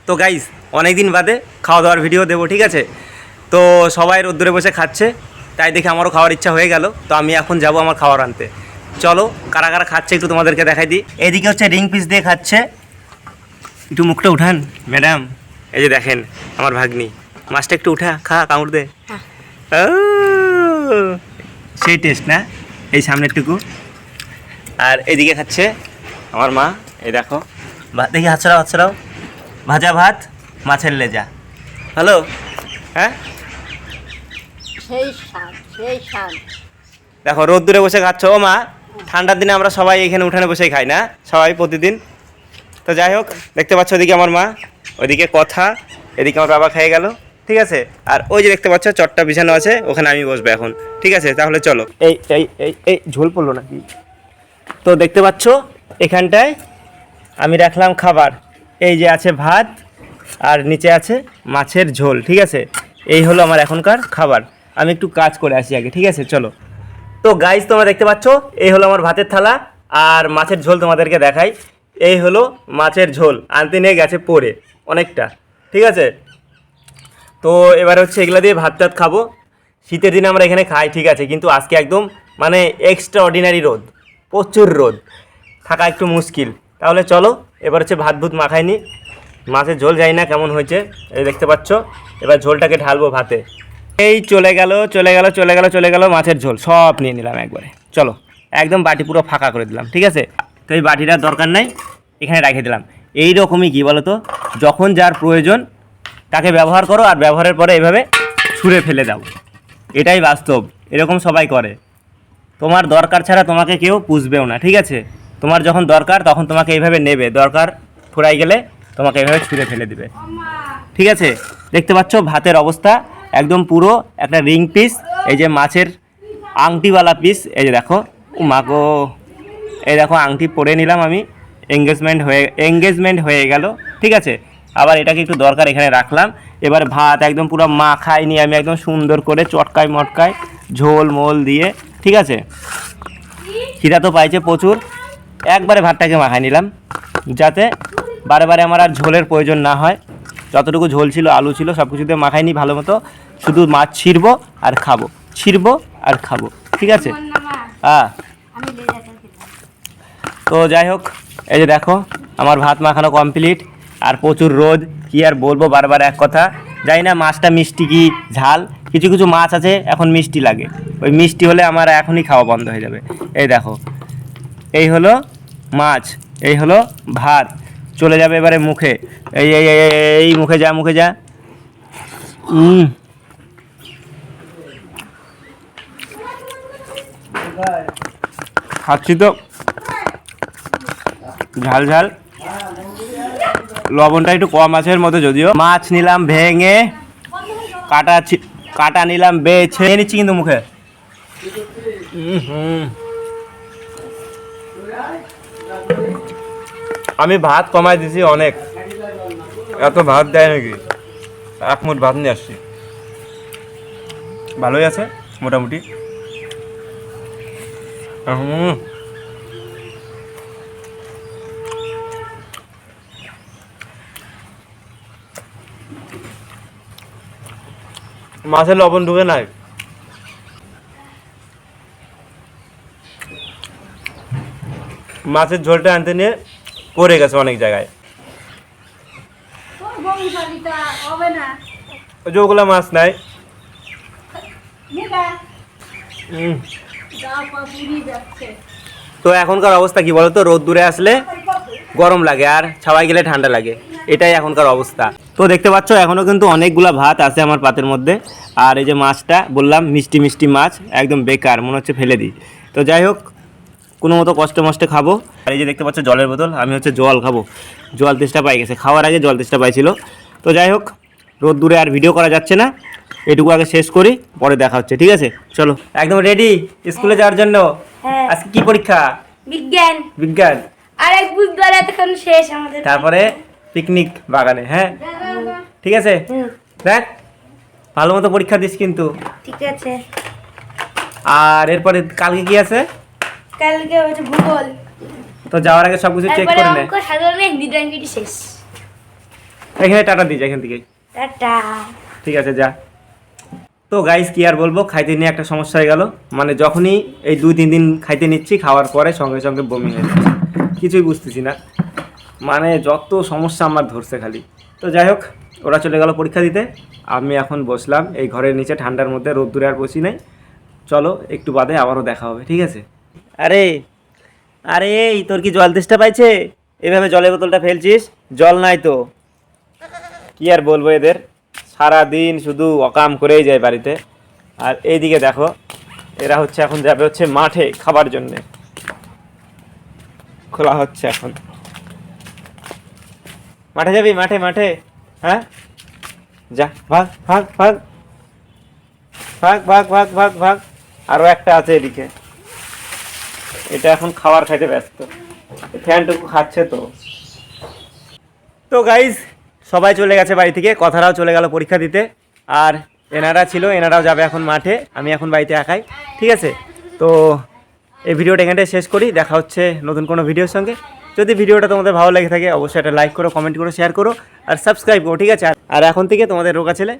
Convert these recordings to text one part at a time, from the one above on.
তো গাইস অনেক দিন বাদে খাওয়া দাওয়ার ভিডিও দেবো, ঠিক আছে। তো সবাই রোদ্দুরে বসে খাচ্ছে, তাই দেখে আমারও খাওয়ার ইচ্ছা হয়ে গেল। তো আমি এখন যাব আমার খাবার আনতে। চলো কারা কারা খাচ্ছে একটু তোমাদেরকে দেখাই দিই। এদিকে হচ্ছে রিং পিস দিয়ে খাচ্ছে, একটু মুখটা উঠান ম্যাডাম। এই যে দেখেন আমার ভাগ্নি, মাছটা একটু উঠা, খা, কামড় দে। সেই টেস্ট না, এই সামনেরটুকু। আর এদিকে খাচ্ছে আমার মা, এই দেখো দেখি হাত ছড়াও, ভাজা ভাত, মাছের লেজা। হ্যালো, হ্যাঁ সেই স্বাদ দেখো রোদ্দুরে বসে খাচ্ছ। ও মা, ঠান্ডার দিনে আমরা সবাই এখানে উঠানে বসেই খাই না, সবাই প্রতিদিন। তো যাই হোক, দেখতে পাচ্ছ ওদিকে আমার মা, ওইদিকে কথা, এদিকে আমার বাবা খেয়ে গেল, ঠিক আছে। আর ওই যে দেখতে পাচ্ছ চটটা বিছানো আছে, ওখানে আমি বসবো এখন, ঠিক আছে। তাহলে চলো। এই এই এই এই ঝোল পড়লো নাকি? তো দেখতে পাচ্ছ এখানটায় আমি রাখলাম খাবার, এই যে আছে ভাত আর নিচে আছে মাছের ঝোল, ঠিক আছে। এই হলো আমার এখনকার খাবার। আমি একটু কাজ করে আসি আগে, ঠিক আছে, চলো। তো গাইস তোমরা দেখতে পাচ্ছ এই হলো আমার ভাতের থালা আর মাছের ঝোল তোমাদেরকে দেখাই। এই হলো মাছের ঝোল, আনতে নিয়ে গেছে পড়ে অনেকটা, ঠিক আছে। তো এবার হচ্ছে এগুলা দিয়ে ভাত টাত খাবো। শীতের দিনে আমরা এখানে খাই, ঠিক আছে, কিন্তু আজকে একদম মানে এক্সট্রা অর্ডিনারি রোদ, প্রচুর রোদ, থাকা একটু মুশকিল। তাহলে চলো এবার হচ্ছে ভাত ভুত মাখাইনি, মাছের ঝোল যাই না কেমন হয়েছে, এই দেখতে পাচ্ছ। এবার ঝোলটাকে ঢালবো ভাতে। এই চলে গেল মাছের ঝোল, সব নিয়ে নিলাম একবারে। চলো একদম বাটি পুরো ফাঁকা করে দিলাম, ঠিক আছে। তো এই বাটিটার দরকার নাই, এখানে রেখে দিলাম। এই রকমই কী বলো তো, যখন যার প্রয়োজন তাকে ব্যবহার করো, আর ব্যবহারের পরে এভাবে ছুঁড়ে ফেলে দাও, এটাই বাস্তব। এরকম সবাই করে। তোমার দরকার ছাড়া তোমাকে কেউ পুষবেও না, ঠিক আছে। তোমার যখন দরকার তখন তোমাকে এইভাবে নেবে, দরকার ফুরাই গেলে তোমাকে এইভাবে ছুঁড়ে ফেলে দিবে, ঠিক আছে। দেখতে পাচ্ছ ভাতের অবস্থা একদম পুরো একটা রিং পিস, এই যে মাছের আংটিওয়ালা পিস, এই যে দেখো। ও মাগো, এই দেখো আংটি পরে নিলাম আমি, এঙ্গেজমেন্ট হয়ে গেল, ঠিক আছে। আবার এটাকে একটু দরকার এখানে রাখলাম। এবার ভাত একদম পুরো মাখাই নিয়ে আমি একদম সুন্দর করে চটকায় মটকায় ঝোল মোল দিয়ে, ঠিক আছে। খিদা তো পাইছে প্রচুর, একবারে ভাতটাকে মাখাই নিলাম যাতে বারে বারে আমার আর ঝোলের প্রয়োজন না হয়। যতটুকু ঝোল ছিল, আলু ছিল, সব কিছুতে মাখাই নি ভালো মতো। শুধু মাছ ছিঁড়বো আর খাবো, ঠিক আছে। হ্যাঁ, তো যাই হোক, এই যে দেখো আমার ভাত মাখানো কমপ্লিট। আর প্রচুর রোদ, কি আর বলবো, বারবার এক কথা। জানি না মাছটা মিষ্টি কি ঝাল, কিছু কিছু মাছ আছে এখন মিষ্টি লাগে, ওই মিষ্টি হলে আমার এখনই খাওয়া বন্ধ হয়ে যাবে। এই দেখো, এই হলো মাছ, এই হলো ভাত, চলে যাবে এবারে মুখে। এই এই এই মুখে যা। খাচ্ছি তো ঝাল, লবণটা একটু কম আছে এর মধ্যে, যদিও। মাছ নিলাম ভেঙে, কাটা নিলাম বেছে নিচ্ছি কিন্তু মুখে। আমি ভাত কমাই দিছি অনেক, এত ভাত দেয় নাকি, এক মুঠ ভাত নিয়ে আসছি। ভালোই আছে মোটামুটি। মাছের লবণ ঢুকে নাই, মাছের ঝোলটা আনতে নিয়ে পড়ে গেছে অনেক জায়গায়। যেগুলো মাছ নাই, তো এখনকার অবস্থা কি বলতো, রোদ্দুরে আসলে গরম লাগে আর ছাওয়ায় গেলে ঠান্ডা লাগে, এটাই এখনকার অবস্থা। তো দেখতে পাচ্ছ এখনও কিন্তু অনেকগুলা ভাত আছে আমার পাতের মধ্যে। আর এই যে মাছটা বললাম মিষ্টি মাছ, একদম বেকার, মনে হচ্ছে ফেলে দিই। তো যাই হোক, কোনো মতো কষ্টে মষ্টে খাবো। আর এই যে দেখতে পাচ্ছ জলের বোতল, আমি হচ্ছে জল খাবো, জল তেষ্টা পাই গেছে, খাওয়ার আগে জল তেষ্টা পাইছিল। তো যাই হোক, রোদ্দুরে আর ভিডিও করা যাচ্ছে না, এটুকু আগে শেষ করি, পরে দেখা হচ্ছে, ঠিক আছে। চলো একদম রেডি স্কুলে যাওয়ার জন্য। আজকে কি পরীক্ষা? বিজ্ঞান। আর এক বুধবার এতক্ষণ শেষ আমাদের, তারপরে পিকনিক বাগানে। হ্যাঁ ঠিক আছে, দেখ ভালো মতো পরীক্ষা দিস কিন্তু, ঠিক আছে। আর এরপরে কালকে কি আছে? কালকে হচ্ছে ভূগোল। তো যাওয়ার আগে সবকিছু চেক করে নে। সাধারণ হিন্দি শেষ। এখানে টাটা দিই এখান থেকে। টাটা। ঠিক আছে যা। তো গাইস কি আর বলবো, খাইতে নিয়ে একটা সমস্যা হয়ে গেল। মানে যখনই এই 2-3 দিন খাইতে নিচ্ছি, খাওয়ার পরে সঙ্গে সঙ্গে বমি হয়ে যাচ্ছে, কিছুই বুঝতেছি না। মানে যত সমস্যা আমার ধরছে খালি। তো যাই হোক, ওরা চলে গেল পরীক্ষা দিতে, আমি এখন বসলাম এই ঘরের নিচে ঠান্ডার মধ্যে, রোদ্দুরে আর বসি নাই। চলো একটু বাদে আবারও দেখা হবে, ঠিক আছে? আরে আরে এই তোর কি জল তেষ্টা পাইছে? এভাবে জলের বোতলটা ফেলছিস, জল নাই তো। কি আর বলবো, এদের সারা দিন শুধু অকাম করেই যায় বাড়িতে। আর এইদিকে দেখো, এরা হচ্ছে এখন যাবে হচ্ছে মাঠে খাবার জন্যে। খোলা হচ্ছে এখন। মাঠে যাবি? মাঠে মাঠে, হ্যাঁ যা, ভাগ ভাগ ভাগ ভাগ ভাগ ভাগ ভাগ ভাগ। আরো একটা আছে এদিকে, এটা এখন খাবার খাইতে ব্যস্ত, ফ্যানটুকু খাচ্ছে তো। তো গাইজ সবাই চলে গেছে বাড়ি থেকে, কথারাও চলে গেল পরীক্ষা দিতে। আর এনারা ছিল, এনারাও যাবে এখন মাঠে, আমি এখন বাড়িতে একাই, ঠিক আছে? তো এই ভিডিওটা এখানটায় শেষ করি, দেখা হচ্ছে নতুন কোনো ভিডিওর সঙ্গে। যদি ভিডিওটা তোমাদের ভালো লেগে থাকে অবশ্যই একটা লাইক করো, কমেন্ট করো, শেয়ার করো আর সাবস্ক্রাইব করো, ঠিক আছে? আর এখন থেকে তোমাদের রোগা ছেলে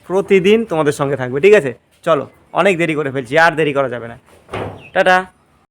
প্রতিদিন তোমাদের সঙ্গে থাকবে, ঠিক আছে? চলো, অনেক দেরি করে ফেলছি, আর দেরি করা যাবে না। টাটা।